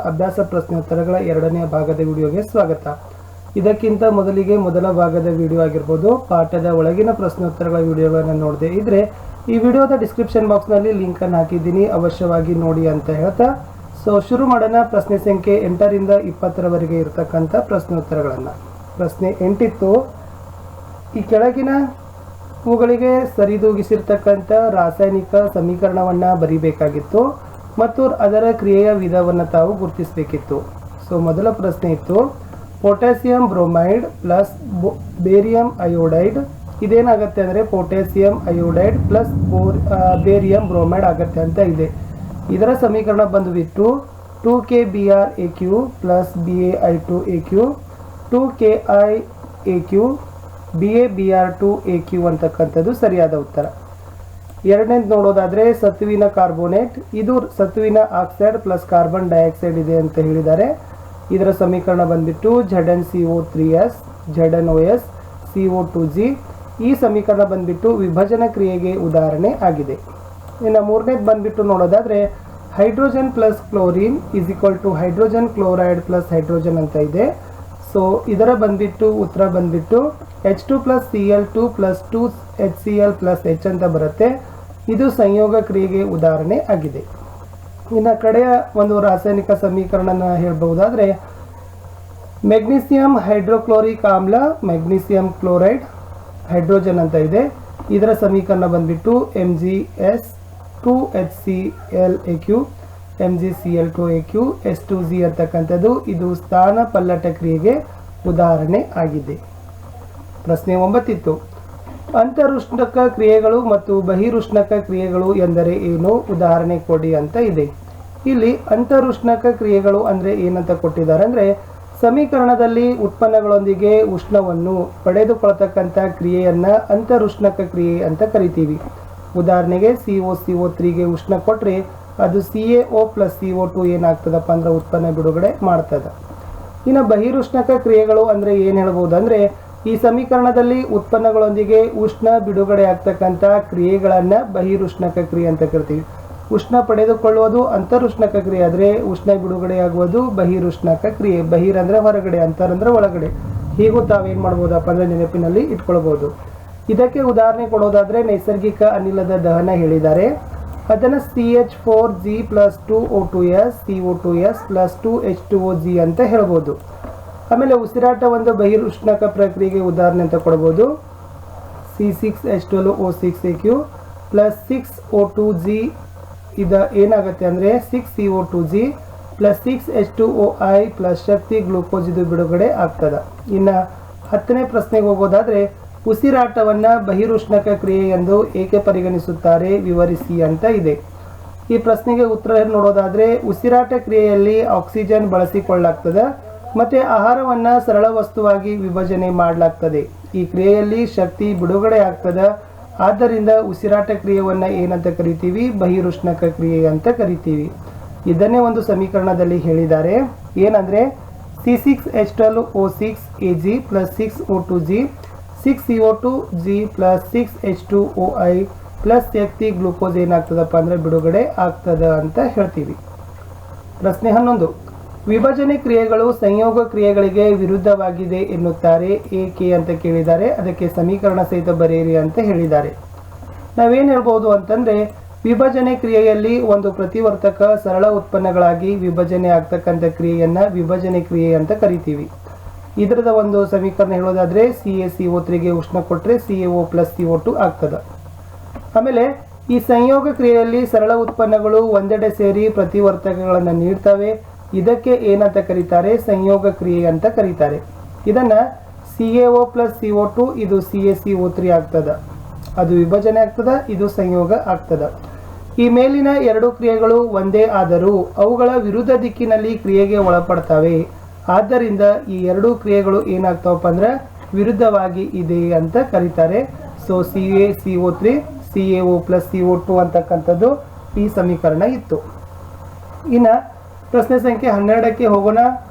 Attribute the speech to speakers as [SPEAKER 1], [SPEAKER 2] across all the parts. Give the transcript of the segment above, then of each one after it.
[SPEAKER 1] ಅಭ್ಯಾಸ ಪ್ರಶ್ನೋತ್ತರಗಳ ಎರಡನೇ ಭಾಗದ ವಿಡಿಯೋಗೆ ಸ್ವಾಗತ. ಇದಕ್ಕಿಂತ ಮೊದಲಿಗೆ ಮೊದಲ ಭಾಗದ ವಿಡಿಯೋ ಆಗಿರ್ಬೋದು, ಪಾಠದ ಒಳಗಿನ ಪ್ರಶ್ನೋತ್ತರಗಳ ವಿಡಿಯೋಗಳನ್ನು ನೋಡದೆ ಇದ್ರೆ ಈ ವಿಡಿಯೋದ ಡಿಸ್ಕ್ರಿಪ್ಷನ್ ಬಾಕ್ಸ್ನಲ್ಲಿ ಲಿಂಕನ್ನು ಹಾಕಿದ್ದೀನಿ, ಅವಶ್ಯವಾಗಿ ನೋಡಿ ಅಂತ ಹೇಳ್ತಾ ಶುರು ಮಾಡೋಣ. ಪ್ರಶ್ನೆ ಸಂಖ್ಯೆ 8ರಿಂದ 20ರವರೆಗೆ ಇರತಕ್ಕಂಥ ಪ್ರಶ್ನೋತ್ತರಗಳನ್ನು. ಪ್ರಶ್ನೆ 8 ಇತ್ತು, ಈ ಕೆಳಗಿನ ಇವುಗಳಿಗೆ ಸರಿದೂಗಿಸಿರ್ತಕ್ಕಂಥ ರಾಸಾಯನಿಕ ಸಮೀಕರಣವನ್ನು ಬರೀಬೇಕಾಗಿತ್ತು ಮತ್ತು ಅದರ ಕ್ರಿಯೆಯ ವಿಧವನ್ನು ತಾವು ಗುರುತಿಸಬೇಕಿತ್ತು. ಮೊದಲ ಪ್ರಶ್ನೆ ಇತ್ತು, potassium bromide plus barium iodide ಇದೇನಾಗುತ್ತೆ ಅಂದರೆ potassium iodide plus barium bromide ಆಗುತ್ತೆ ಅಂತ ಇದೆ. ಇದರ ಸಮೀಕರಣ ಬಂದುಬಿಟ್ಟು 2KBrAq plus BaI2AQ 2KiAq BaBr2AQ ಅಂತಕ್ಕಂಥದ್ದು ಸರಿಯಾದ ಉತ್ತರ. ಎರಡನೇದು ನೋಡೋದಾದರೆ ಸತುವಿನ ಕಾರ್ಬೋನೇಟ್, ಇದು ಸತುವಿನ ಆಕ್ಸೈಡ್ ಪ್ಲಸ್ ಕಾರ್ಬನ್ ಡೈಆಕ್ಸೈಡ್ ಇದೆ ಅಂತ ಹೇಳಿದ್ದಾರೆ. ಇದರ ಸಮೀಕರಣ ಬಂದ್ಬಿಟ್ಟು ZnCO3s ZnOS CO2G. ಈ ಸಮೀಕರಣ ಬಂದ್ಬಿಟ್ಟು ವಿಭಜನ ಕ್ರಿಯೆಗೆ ಉದಾಹರಣೆ ಆಗಿದೆ. ಇನ್ನು ಮೂರನೇದು ಬಂದ್ಬಿಟ್ಟು ನೋಡೋದಾದರೆ hydrogen plus chlorine is equal to hydrogen chloride plus hydrogen ಅಂತ ಇದೆ. ಇದರ ಬಂದ್ಬಿಟ್ಟು ಉತ್ತರ ಬಂದ್ಬಿಟ್ಟು H2 plus Cl2 plus 2HCl plus H ಅಂತ ಬರುತ್ತೆ. ಇದು ಸಂಯೋಗ ಕ್ರಿಯೆಗೆ ಉದಾಹರಣೆ ಆಗಿದೆ. ಇನ್ನು ಕಡೆಯ ಒಂದು ರಾಸಾಯನಿಕ ಸಮೀಕರಣನ ಹೇಳ್ಬಹುದಾದರೆ ಮೆಗ್ನೀಸಿಯಂ ಹೈಡ್ರೋಕ್ಲೋರಿಕ್ ಆಮ್ಲ ಮೆಗ್ನೀಸಿಯಂ ಕ್ಲೋರೈಡ್ ಹೈಡ್ರೋಜನ್ ಅಂತ ಇದೆ. ಇದರ ಸಮೀಕರಣ ಬಂದ್ಬಿಟ್ಟು MgS2HClAq MgCl2AQ S2G ಅಂತಕ್ಕಂಥದ್ದು ಇದು ಸ್ಥಾನ ಪಲ್ಲಟ ಕ್ರಿಯೆಗೆ ಉದಾಹರಣೆ ಆಗಿದೆ. ಪ್ರಶ್ನೆ 9 ಇತ್ತು, ಅಂತರುಷ್ಣಕ ಕ್ರಿಯೆಗಳು ಮತ್ತು ಬಹಿರುಷ್ಣಕ ಕ್ರಿಯೆಗಳು ಎಂದರೆ ಏನು, ಉದಾಹರಣೆ ಕೊಡಿ ಅಂತ ಇದೆ. ಇಲ್ಲಿ ಅಂತರುಷ್ಣಕ ಕ್ರಿಯೆಗಳು ಅಂದರೆ ಏನಂತ ಕೊಟ್ಟಿದ್ದಾರೆ ಅಂದರೆ ಸಮೀಕರಣದಲ್ಲಿ ಉತ್ಪನ್ನಗಳೊಂದಿಗೆ ಉಷ್ಣವನ್ನು ಪಡೆದುಕೊಳ್ಳತಕ್ಕಂಥ ಕ್ರಿಯೆಯನ್ನು ಅಂತರುಷ್ಣಕ ಕ್ರಿಯೆ ಅಂತ ಕರಿತೀವಿ. ಉದಾಹರಣೆಗೆ CO3ಗೆ ಉಷ್ಣ ಕೊಟ್ಟರೆ ಅದು CaO ಪ್ಲಸ್ CO2 ಏನಾಗ್ತದಪ್ಪ ಅಂದ್ರೆ ಉತ್ಪನ್ನ ಬಿಡುಗಡೆ ಮಾಡ್ತದೆ. ಇನ್ನು ಬಹಿರುಷ್ಣಕ ಕ್ರಿಯೆಗಳು ಅಂದರೆ ಏನು ಹೇಳ್ಬೋದು ಅಂದರೆ ಈ ಸಮೀಕರಣದಲ್ಲಿ ಉತ್ಪನ್ನಗಳೊಂದಿಗೆ ಉಷ್ಣ ಬಿಡುಗಡೆ ಆಗ್ತಕ್ಕಂಥ ಕ್ರಿಯೆಗಳನ್ನು ಬಹಿರುಷ್ಣಕ ಕ್ರಿಯೆ ಅಂತ ಕರಿತೀವಿ. ಉಷ್ಣ ಪಡೆದುಕೊಳ್ಳುವುದು ಅಂತರುಷ್ಣಕ ಕ್ರಿಯೆ ಆದರೆ ಉಷ್ಣ ಬಿಡುಗಡೆಯಾಗುವುದು ಬಹಿರುಷ್ಣಕ ಕ್ರಿಯೆ. ಬಹಿರ್ ಅಂದರೆ ಹೊರಗಡೆ, ಅಂತರ್ ಅಂದರೆ ಒಳಗಡೆ. ಹೀಗೂ ತಾವೇನು ಮಾಡ್ಬೋದಪ್ಪ ಅಂದರೆ ನೆನಪಿನಲ್ಲಿ ಇಟ್ಕೊಳ್ಬೋದು. ಇದಕ್ಕೆ ಉದಾಹರಣೆ ಕೊಡೋದಾದರೆ ನೈಸರ್ಗಿಕ ಅನಿಲದ ದಹನ ಹೇಳಿದ್ದಾರೆ. ಅದನ್ನು CH4G plus 2O2S CO2S plus 2H2OG ಅಂತ ಹೇಳ್ಬೋದು. ಆಮೇಲೆ ಉಸಿರಾಟ ಒಂದು ಬಹಿರುಷ್ಣಕ ಪ್ರಕ್ರಿಯೆಗೆ ಉದಾಹರಣೆ ಅಂತ ಕೊಡ್ಬೋದು. C6H12O6AQ ಪ್ಲಸ್ 6O2G ಇದು ಏನಾಗುತ್ತೆ ಅಂದರೆ 6CO2G ಪ್ಲಸ್ 6H2OI ಪ್ಲಸ್ ಶಕ್ತಿ ಗ್ಲೂಕೋಸ್ ಇದು ಬಿಡುಗಡೆ ಆಗ್ತದೆ. ಇನ್ನು 10ನೇ ಪ್ರಶ್ನೆಗೆ ಹೋಗೋದಾದರೆ ಉಸಿರಾಟವನ್ನು ಬಹಿರುಷ್ಣಕ ಕ್ರಿಯೆ ಎಂದು ಏಕೆ ಪರಿಗಣಿಸುತ್ತಾರೆ, ವಿವರಿಸಿ ಅಂತ ಇದೆ. ಈ ಪ್ರಶ್ನೆಗೆ ಉತ್ತರ ನೋಡೋದಾದರೆ ಉಸಿರಾಟ ಕ್ರಿಯೆಯಲ್ಲಿ ಆಕ್ಸಿಜನ್ ಬಳಸಿಕೊಳ್ಳಲಾಗ್ತದೆ ಮತ್ತು ಆಹಾರವನ್ನು ಸರಳ ವಸ್ತುವಾಗಿ ವಿಭಜನೆ ಮಾಡಲಾಗ್ತದೆ. ಈ ಕ್ರಿಯೆಯಲ್ಲಿ ಶಕ್ತಿ ಬಿಡುಗಡೆ ಆಗ್ತದೆ. ಆದ್ದರಿಂದ ಉಸಿರಾಟ ಕ್ರಿಯೆಯನ್ನು ಏನಂತ ಕರಿತೀವಿ, ಬಹಿರುಷ್ಣಕ ಕ್ರಿಯೆ ಅಂತ ಕರಿತೀವಿ. ಇದನ್ನೇ ಒಂದು ಸಮೀಕರಣದಲ್ಲಿ ಹೇಳಿದ್ದಾರೆ. ಏನಂದರೆ C6H12O6Ag plus 6O2G 6CO2G plus 6H2OI plus ಶಕ್ತಿ ಗ್ಲೂಕೋಸ್ ಏನಾಗ್ತದಪ್ಪ ಅಂದರೆ ಬಿಡುಗಡೆ ಆಗ್ತದೆ ಅಂತ ಹೇಳ್ತೀವಿ. ಪ್ರಶ್ನೆ 11, ವಿಭಜನೆ ಕ್ರಿಯೆಗಳು ಸಂಯೋಗ ಕ್ರಿಯೆಗಳಿಗೆ ವಿರುದ್ಧವಾಗಿದೆ ಎನ್ನುತ್ತಾರೆ, ಏಕೆ ಅಂತ ಕೇಳಿದ್ದಾರೆ. ಅದಕ್ಕೆ ಸಮೀಕರಣ ಸಹಿತ ಬರೆಯಿರಿ ಅಂತ ಹೇಳಿದ್ದಾರೆ. ನಾವೇನು ಹೇಳ್ಬೋದು ಅಂತಂದರೆ ವಿಭಜನೆ ಕ್ರಿಯೆಯಲ್ಲಿ ಒಂದು ಪ್ರತಿವರ್ತಕ ಸರಳ ಉತ್ಪನ್ನಗಳಾಗಿ ವಿಭಜನೆ ಆಗ್ತಕ್ಕಂಥ ಕ್ರಿಯೆಯನ್ನು ವಿಭಜನೆ ಕ್ರಿಯೆ ಅಂತ ಕರಿತೀವಿ. ಇದರದ ಒಂದು ಸಮೀಕರಣ ಹೇಳೋದಾದರೆ CaCO3ಗೆ ಉಷ್ಣ ಕೊಟ್ಟರೆ CaO ಪ್ಲಸ್ CO2 ಆಗ್ತದೆ. ಆಮೇಲೆ ಈ ಸಂಯೋಗ ಕ್ರಿಯೆಯಲ್ಲಿ ಸರಳ ಉತ್ಪನ್ನಗಳು ಒಂದೆಡೆ ಸೇರಿ ಪ್ರತಿವರ್ತಕಗಳನ್ನು ನೀಡ್ತವೆ. ಇದಕ್ಕೆ ಏನಂತ ಕರೀತಾರೆ, ಸಂಯೋಗ ಕ್ರಿಯೆ ಅಂತ ಕರೀತಾರೆ. ಇದನ್ನು CaO ಪ್ಲಸ್ CO2 ಇದು CaCO3 ಆಗ್ತದೆ, ಅದು ವಿಭಜನೆ ಆಗ್ತದೆ, ಇದು ಸಂಯೋಗ ಆಗ್ತದೆ. ಈ ಮೇಲಿನ ಎರಡು ಕ್ರಿಯೆಗಳು ಒಂದೇ ಆದರೂ ಅವುಗಳ ವಿರುದ್ಧ ದಿಕ್ಕಿನಲ್ಲಿ ಕ್ರಿಯೆಗೆ ಒಳಪಡ್ತವೆ. ಆದ್ದರಿಂದ ಈ ಎರಡೂ ಕ್ರಿಯೆಗಳು ಏನಾಗ್ತಾವಪ್ಪ ಅಂದ್ರೆ ವಿರುದ್ಧವಾಗಿ ಇದೆ ಅಂತ ಕರೀತಾರೆ. CaCO3 CaO ಪ್ಲಸ್ CO2 ಅಂತಕ್ಕಂಥದ್ದು ಈ ಸಮೀಕರಣ ಇತ್ತು. ಇನ್ನು ಪ್ರಶ್ನೆ ಸಂಖ್ಯೆ 12ಕ್ಕೆ ಹೋಗೋಣ.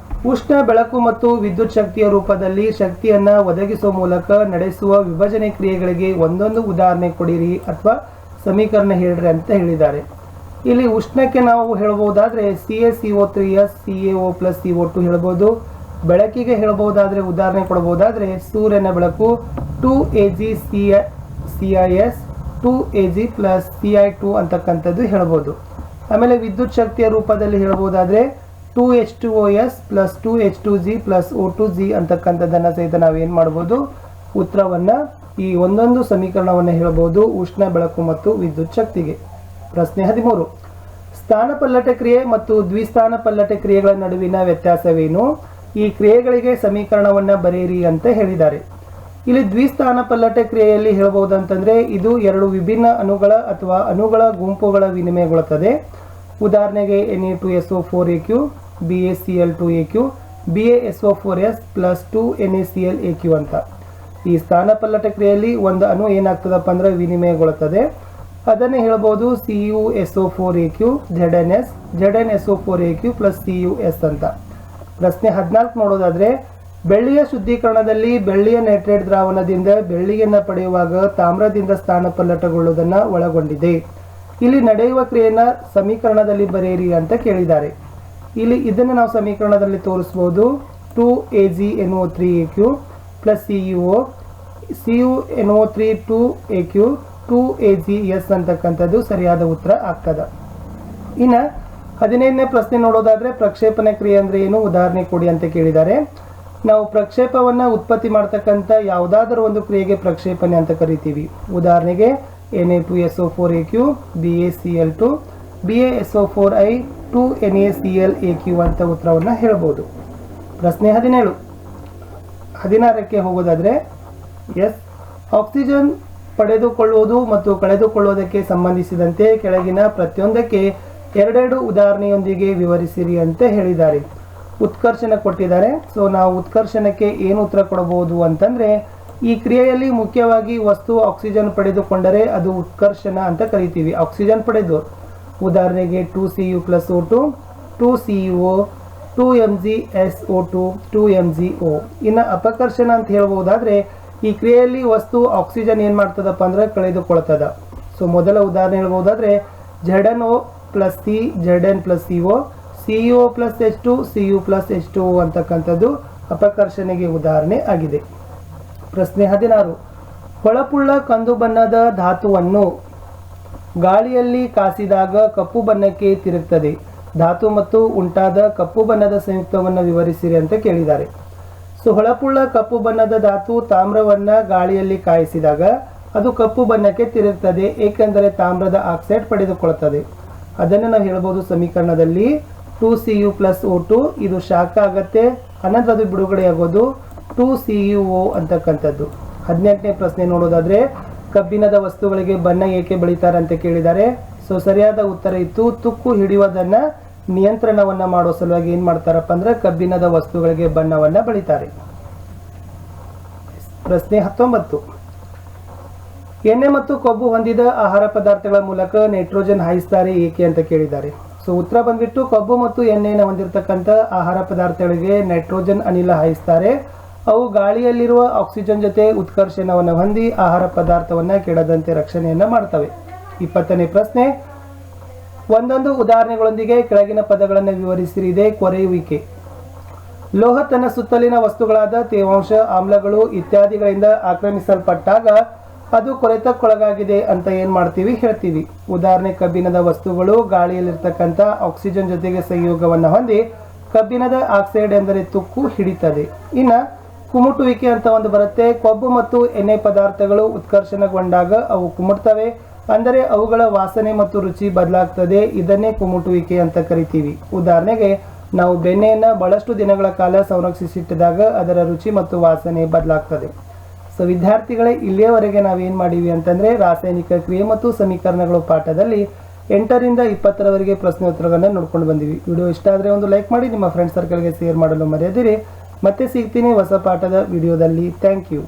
[SPEAKER 1] ಉಷ್ಣ ಬೆಳಕು ಮತ್ತು ವಿದ್ಯುತ್ ಶಕ್ತಿಯ ರೂಪದಲ್ಲಿ ಶಕ್ತಿಯನ್ನು ಒದಗಿಸುವ ಮೂಲಕ ನಡೆಸುವ ವಿಭಜನೆ ಕ್ರಿಯೆಗಳಿಗೆ ಒಂದೊಂದು ಉದಾಹರಣೆ ಕೊಡಿರಿ ಅಥವಾ ಸಮೀಕರಣ ಹೇಳ್ರಿ ಅಂತ ಹೇಳಿದ್ದಾರೆ. ಇಲ್ಲಿ ಉಷ್ಣಕ್ಕೆ ನಾವು ಹೇಳ್ಬೋದಾದ್ರೆ CaCO3S CaO + CO2 ಹೇಳ್ಬೋದು. ಬೆಳಕಿಗೆ ಹೇಳ್ಬೋದಾದ್ರೆ ಉದಾಹರಣೆ ಕೊಡಬಹುದಾದ್ರೆ ಸೂರ್ಯನ ಬೆಳಕು 2Ag CiS 2Ag + Ci2 ಅಂತಕ್ಕಂಥದ್ದು ಹೇಳ್ಬೋದು. ಆಮೇಲೆ ವಿದ್ಯುತ್ ಶಕ್ತಿಯ ರೂಪದಲ್ಲಿ ಹೇಳ್ಬೋದಾದ್ರೆ 2H2OS + 2H2G + O2G ಅಂತಕ್ಕಂಥದ್ದನ್ನು ಸಹಿತ ನಾವೇನು ಮಾಡ್ಬೋದು, ಉತ್ತರವನ್ನು ಈ ಒಂದೊಂದು ಸಮೀಕರಣವನ್ನು ಹೇಳ್ಬೋದು ಉಷ್ಣ, ಬೆಳಕು ಮತ್ತು ವಿದ್ಯುತ್ ಶಕ್ತಿಗೆ. ಪ್ರಶ್ನೆ 13. ಸ್ಥಾನಪಲ್ಲಟ ಕ್ರಿಯೆ ಮತ್ತು ದ್ವಿಸ್ಥಾನ ಪಲ್ಲಟ ಕ್ರಿಯೆಗಳ ನಡುವಿನ ವ್ಯತ್ಯಾಸವೇನು? ಈ ಕ್ರಿಯೆಗಳಿಗೆ ಸಮೀಕರಣವನ್ನು ಬರೆಯಿರಿ ಅಂತ ಹೇಳಿದ್ದಾರೆ. ಇಲ್ಲಿ ದ್ವಿಸ್ಥಾನ ಪಲ್ಲಟ ಕ್ರಿಯೆಯಲ್ಲಿ ಹೇಳ್ಬೋದಂತಂದ್ರೆ ಇದು ಎರಡು ವಿಭಿನ್ನ ಅಣುಗಳ ಅಥವಾ ಅಣುಗಳ ಗುಂಪುಗಳ ವಿನಿಮಯಗೊಳ್ಳುತ್ತದೆ. ಉದಾಹರಣೆಗೆ Na2SO4Aq BaCl2Aq BaSO4S + 2NaClAq ಅಂತ. ಈ ಸ್ಥಾನಪಲ್ಲಟ ಕ್ರಿಯೆಯಲ್ಲಿ ಒಂದು ಅಣು ಏನಾಗ್ತದಪ್ಪ ಅಂದ್ರೆ ವಿನಿಮಯಗೊಳ್ಳುತ್ತದೆ. ಅದನ್ನೇ ಹೇಳ್ಬೋದು CuSO4Aq ZnS ZnSO4Aq + CuS ಅಂತ. ಪ್ರಶ್ನೆ 14 ನೋಡೋದಾದ್ರೆ ಬೆಳ್ಳಿಯ ಶುದ್ಧೀಕರಣದಲ್ಲಿ ಬೆಳ್ಳಿಯ ನೈಟ್ರೇಟ್ ದ್ರಾವಣದಿಂದ ಬೆಳ್ಳಿಯನ್ನು ಪಡೆಯುವಾಗ ತಾಮ್ರದಿಂದ ಸ್ಥಾನಪಲ್ಲಟಗೊಳ್ಳುವುದನ್ನು ಒಳಗೊಂಡಿದೆ. ಇಲ್ಲಿ ನಡೆಯುವ ಕ್ರಿಯೆಯನ್ನು ಸಮೀಕರಣದಲ್ಲಿ ಬರೆಯಿರಿ ಅಂತ ಕೇಳಿದ್ದಾರೆ. ಇಲ್ಲಿ ಇದನ್ನು ನಾವು ಸಮೀಕರಣದಲ್ಲಿ ತೋರಿಸಬಹುದು. 2AgNO3Aq + CuO CuNO3 2Aq 2Ags ಅಂತಕ್ಕಂಥದ್ದು ಸರಿಯಾದ ಉತ್ತರ ಆಗ್ತದೆ. ಇನ್ನು 15ನೇ ಪ್ರಶ್ನೆ ನೋಡೋದಾದ್ರೆ ಪ್ರಕ್ಷೇಪಣ ಕ್ರಿಯೆ ಅಂದ್ರೆ ಏನು, ಉದಾಹರಣೆ ಕೊಡಿ ಅಂತ ಕೇಳಿದ್ದಾರೆ. ನಾವು ಪ್ರಕ್ಷೇಪವನ್ನು ಉತ್ಪತ್ತಿ ಮಾಡ್ತಕ್ಕಂಥ ಯಾವುದಾದ್ರೂ ಒಂದು ಕ್ರಿಯೆಗೆ ಪ್ರಕ್ಷೇಪಣೆ ಅಂತ ಕರಿತೀವಿ. ಉದಾಹರಣೆಗೆ Na2SO4Aq BaCl2 BaSO4I 2NaClAq ಅಂತ ಉತ್ತರವನ್ನು ಹೇಳ್ಬೋದು. ಪ್ರಶ್ನೆ 17. 16ಕ್ಕೆ ಹೋಗೋದಾದ್ರೆ ಎಸ್, ಆಕ್ಸಿಜನ್ ಪಡೆದುಕೊಳ್ಳುವುದು ಮತ್ತು ಕಳೆದುಕೊಳ್ಳುವುದಕ್ಕೆ ಸಂಬಂಧಿಸಿದಂತೆ ಕೆಳಗಿನ ಪ್ರತಿಯೊಂದಕ್ಕೆ ಎರಡೆರಡು ಉದಾಹರಣೆಯೊಂದಿಗೆ ವಿವರಿಸಿರಿ ಅಂತ ಹೇಳಿದ್ದಾರೆ. ಉತ್ಕರ್ಷಣ ಕೊಟ್ಟಿದ್ದಾರೆ. ಸೊ ನಾವು ಉತ್ಕರ್ಷಣಕ್ಕೆ ಏನು ಉತ್ತರ ಕೊಡಬಹುದು ಅಂತಂದ್ರೆ ಈ ಕ್ರಿಯೆಯಲ್ಲಿ ಮುಖ್ಯವಾಗಿ ವಸ್ತು ಆಕ್ಸಿಜನ್ ಪಡೆದುಕೊಂಡರೆ ಅದು ಉತ್ಕರ್ಷಣ ಅಂತ ಕರಿತೀವಿ. ಆಕ್ಸಿಜನ್ ಪಡೆದು ಉದಾಹರಣೆಗೆ 2Cu + O2 2CuO 2MgSO2 2MgO. ಇನ್ನು ಅಪಕರ್ಷಣ ಅಂತ ಹೇಳ್ಬೋದಾದ್ರೆ ಈ ಕ್ರಿಯೆಯಲ್ಲಿ ವಸ್ತು ಆಕ್ಸಿಜನ್ ಏನ್ ಮಾಡ್ತದಪ್ಪ ಅಂದ್ರೆ ಕಳೆದುಕೊಳ್ತದ. ಸೊ ಮೊದಲ ಉದಾಹರಣೆ ಹೇಳ್ಬೋದಾದ್ರೆ ZnO + C Zn + CO CO + H2 Cu + H2O ಅಂತಕ್ಕಂಥದ್ದು ಅಪಕರ್ಷಣೆಗೆ ಉದಾಹರಣೆ ಆಗಿದೆ. ಪ್ರಶ್ನೆ 16. ಹೊಳಪುಳ್ಳ ಕಂದು ಬಣ್ಣದ ಧಾತುವನ್ನು ಗಾಳಿಯಲ್ಲಿ ಕಾಸಿದಾಗ ಕಪ್ಪು ಬಣ್ಣಕ್ಕೆ ತಿರುಗುತ್ತದೆ. ಧಾತು ಮತ್ತು ಉಂಟಾದ ಕಪ್ಪು ಬಣ್ಣದ ಸಂಯುಕ್ತವನ್ನು ವಿವರಿಸಿರಿ ಅಂತ ಕೇಳಿದ್ದಾರೆ. ಸೊ ಹೊಳಪುಳ್ಳ ಕಪ್ಪು ಬಣ್ಣದ ಧಾತು ತಾಮ್ರವನ್ನ ಗಾಳಿಯಲ್ಲಿ ಕಾಯಿಸಿದಾಗ ಅದು ಕಪ್ಪು ಬಣ್ಣಕ್ಕೆ ತಿರುಗುತ್ತದೆ, ಏಕೆಂದರೆ ತಾಮ್ರದ ಆಕ್ಸೈಡ್ ಪಡೆದುಕೊಳ್ಳುತ್ತದೆ. ಅದನ್ನು ನಾವು ಹೇಳ್ಬೋದು ಸಮೀಕರಣದಲ್ಲಿ 2Cu + O2 ಇದು ಶಾಖ ಆಗತ್ತೆ, ಅನಂತರ ಅದು ಬಿಡುಗಡೆ ಆಗೋದು 2CuO ಅಂತಕ್ಕಂಥದ್ದು. 18ನೇ ಪ್ರಶ್ನೆ ನೋಡೋದಾದ್ರೆ ಕಬ್ಬಿಣದ ವಸ್ತುಗಳಿಗೆ ಬಣ್ಣ ಏಕೆ ಬೆಳೀತಾರೆ ಅಂತ ಕೇಳಿದ್ದಾರೆ. ಸೊ ಸರಿಯಾದ ಉತ್ತರ ಇತ್ತು ತುಕ್ಕು ಹಿಡಿಯುವುದನ್ನ ನಿಯಂತ್ರಣವನ್ನ ಮಾಡೋ ಸಲುವಾಗಿ ಏನ್ ಮಾಡ್ತಾರಪ್ಪ ಅಂದ್ರೆ ಕಬ್ಬಿಣದ ವಸ್ತುಗಳಿಗೆ ಬಣ್ಣವನ್ನ ಬೆಳೀತಾರೆ. ಪ್ರಶ್ನೆ 19. ಎಣ್ಣೆ ಮತ್ತು ಕೊಬ್ಬು ಹೊಂದಿದ ಆಹಾರ ಪದಾರ್ಥಗಳ ಮೂಲಕ ನೈಟ್ರೋಜನ್ ಹಾಯಿಸ್ತಾರೆ ಏಕೆ ಅಂತ ಕೇಳಿದ್ದಾರೆ. ಸೊ ಉತ್ತರ ಬಂದ್ಬಿಟ್ಟು ಕೊಬ್ಬು ಮತ್ತು ಎಣ್ಣೆಯನ್ನು ಹೊಂದಿರತಕ್ಕಂಥ ಆಹಾರ ಪದಾರ್ಥಗಳಿಗೆ ನೈಟ್ರೋಜನ್ ಅನಿಲ ಹಾಯಿಸ್ತಾರೆ. ಅವು ಗಾಳಿಯಲ್ಲಿರುವ ಆಕ್ಸಿಜನ್ ಜೊತೆ ಉತ್ಕರ್ಷಣವನ್ನು ಹೊಂದಿ ಆಹಾರ ಪದಾರ್ಥವನ್ನು ಕೆಡದಂತೆ ರಕ್ಷಣೆಯನ್ನ ಮಾಡ್ತವೆ. 20ನೇ ಪ್ರಶ್ನೆ. ಒಂದೊಂದು ಉದಾಹರಣೆಗಳೊಂದಿಗೆ ಕೆಳಗಿನ ಪದಗಳನ್ನು ವಿವರಿಸಿರಿದೆ. ಕೊರೆಯುವಿಕೆ. ಲೋಹ ತನ್ನ ಸುತ್ತಲಿನ ವಸ್ತುಗಳಾದ ತೇವಾಂಶ, ಆಮ್ಲಗಳು ಇತ್ಯಾದಿಗಳಿಂದ ಆಕ್ರಮಿಸಲ್ಪಟ್ಟಾಗ ಅದು ಕೊರೆತಕ್ಕೊಳಗಾಗಿದೆ ಅಂತ ಏನ್ ಮಾಡ್ತೀವಿ ಹೇಳ್ತೀವಿ. ಉದಾಹರಣೆ ಕಬ್ಬಿಣದ ವಸ್ತುಗಳು ಗಾಳಿಯಲ್ಲಿರ್ತಕ್ಕಂಥ ಆಕ್ಸಿಜನ್ ಜೊತೆಗೆ ಸಂಯೋಗವನ್ನು ಹೊಂದಿ ಕಬ್ಬಿಣದ ಆಕ್ಸೈಡ್ ಎಂದರೆ ತುಕ್ಕು ಹಿಡಿತದೆ. ಇನ್ನ ಕುಮುಟುವಿಕೆ ಅಂತ ಒಂದು ಬರುತ್ತೆ. ಕೊಬ್ಬು ಮತ್ತು ಎಣ್ಣೆ ಪದಾರ್ಥಗಳು ಉತ್ಕರ್ಷಣಗೊಂಡಾಗ ಅವು ಕುಮುಟ್ತವೆ, ಅಂದರೆ ಅವುಗಳ ವಾಸನೆ ಮತ್ತು ರುಚಿ ಬದಲಾಗ್ತದೆ. ಇದನ್ನೇ ಕುಮುಟುವಿಕೆ ಅಂತ ಕರಿತೀವಿ. ಉದಾಹರಣೆಗೆ ನಾವು ಬೆಣ್ಣೆಯನ್ನ ಬಹಳಷ್ಟು ದಿನಗಳ ಕಾಲ ಸಂರಕ್ಷಿಸಿಟ್ಟಿದಾಗ ಅದರ ರುಚಿ ಮತ್ತು ವಾಸನೆ ಬದಲಾಗ್ತದೆ. ಸೊ ವಿದ್ಯಾರ್ಥಿಗಳೇ, ಇಲ್ಲಿಯವರೆಗೆ ನಾವೇನು ಮಾಡೀವಿ ಅಂತಂದರೆ ರಾಸಾಯನಿಕ ಕ್ರಿಯೆ ಮತ್ತು ಸಮೀಕರಣಗಳು ಪಾಠದಲ್ಲಿ 8ರಿಂದ 20ರವರೆಗೆ ಪ್ರಶ್ನೆ ಉತ್ತರಗಳನ್ನು ನೋಡ್ಕೊಂಡು ಬಂದಿವಿ. ವಿಡಿಯೋ ಇಷ್ಟ ಆದರೆ ಒಂದು ಲೈಕ್ ಮಾಡಿ, ನಿಮ್ಮ ಫ್ರೆಂಡ್ಸ್ ಸರ್ಕಲ್ಗೆ ಶೇರ್ ಮಾಡಲು ಮರೆಯದಿರಿ. ಮತ್ತೆ ಸಿಗ್ತೀನಿ ಹೊಸ ಪಾಠದ ವಿಡಿಯೋದಲ್ಲಿ. Thank you.